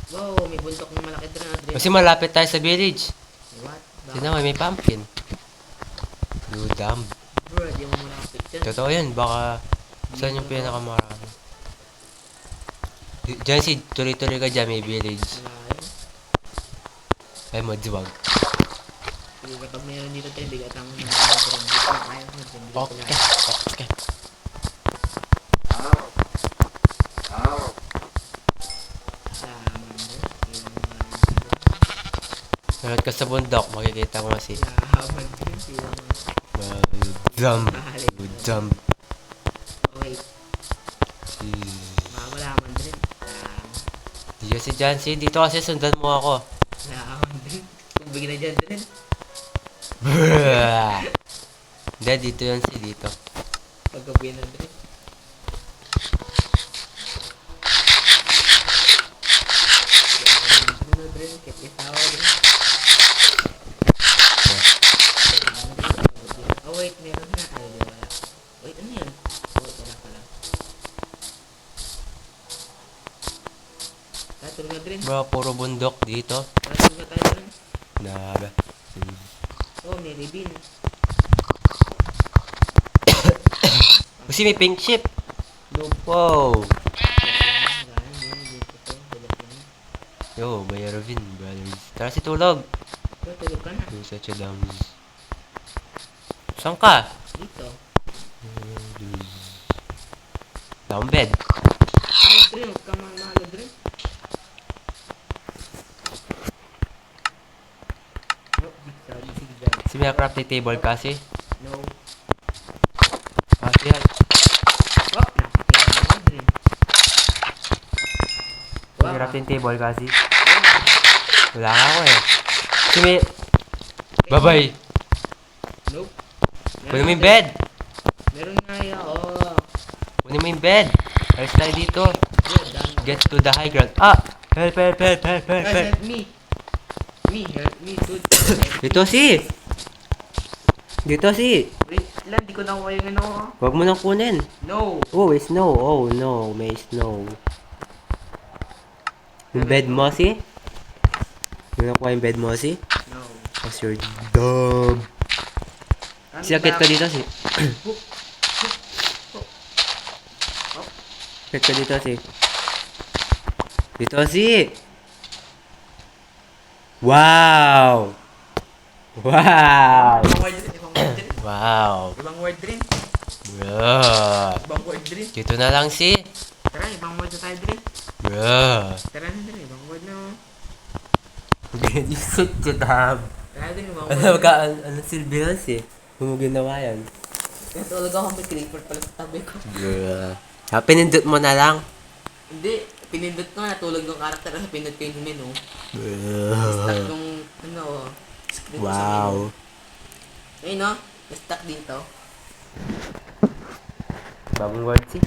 Wow, may bundok ng malaki dyan, Adrian. Kasi malapit tayo sa village. What? Tignan mo, may pumpkin. You dumb. Bro, di mo muna kapit dyan. Totoo yan, baka saan yung pinakamarami. Diyan si tuloy-tuloy ka dyan, may village. Wala yun. Ay mo, diwag. Sige, kapag meron dito tayo, bigat ang mga Adrian. Dito na tayo, Adrian. Dito Okay, na. okay. Salaman, bro. Yung mga Nalat ka sa bundok, makikita mo si laban ko yun. Yung you dumb. mahalit. You dumb. Okay, mamalaman din. Diyan si Jancy, dito kasi sundan mo ako. Salaman din. Kung bigyan na dyan din. Hindi, dito yan si dito. Pagkabuyan na din. Oh wait, meron na. Ay, di wala. Wait, ano yan? Oh, wala pala. Tulog na din. Bro, puro bundok dito. Tulog na tayo din. Naba. Oh, may reveal. Kasi may pink ship. Nope. Wow. Ganun, dito to. Tulog na. Yo, Bayarovin, brothers. Tara si tulog. Oh, tulog ka na. You're such a dumb. Saan ka? Dito. Down bed. Ay, Dre, huwag kang mahalo, Dre. Oh, sorry, sige dyan. Si may crafting table kasi. No. Kasi yan. Oh, nakakaya mo, Dre. May crafting table kasi. Wala nga ako eh. Si may... Babay. Nope. Kunin mo yung bed. Meron nga yun, oh. Kunin mo yung bed. Alis tayo dito. Good, done. Get to the high ground. Ah! Help, help, help, help, help, Guys, help. help me. Help me, dude. Dito si. Dito si. Wait lang, di ko nakuha yung ano. Huwag mo nang kunin. No. Oh, may snow. Oh, no. May snow. Yung bed mo si? Yung nakuha yung bed mo si? No. Cause you're dumb. Siakit ka dito si. Siakit ka dito si. Dito si. Wow! Wow! Ibang word rin, ibang word rin. Wow! Ibang word rin. Bruh! Ibang word rin. Dito na lang si. Tara, ibang word na tayo, Dre. Bruh! Tara na, Dre. Ibang word na. You sit to dumb. Tara din, ibang Ano word. ka? Ano silbi nun si? Kung mo ginawa yan. Tulog ako, may creeper pala sa tabi ko. Bruh. Pinindot mo na lang. Hindi, pinindot ko nga, natulog yung karakter sa pinindot ko yung menu. Bruh. Stuck yung, ano, screen ko sa menu. Wow. Ayun no, stuck dito. Bagong word si.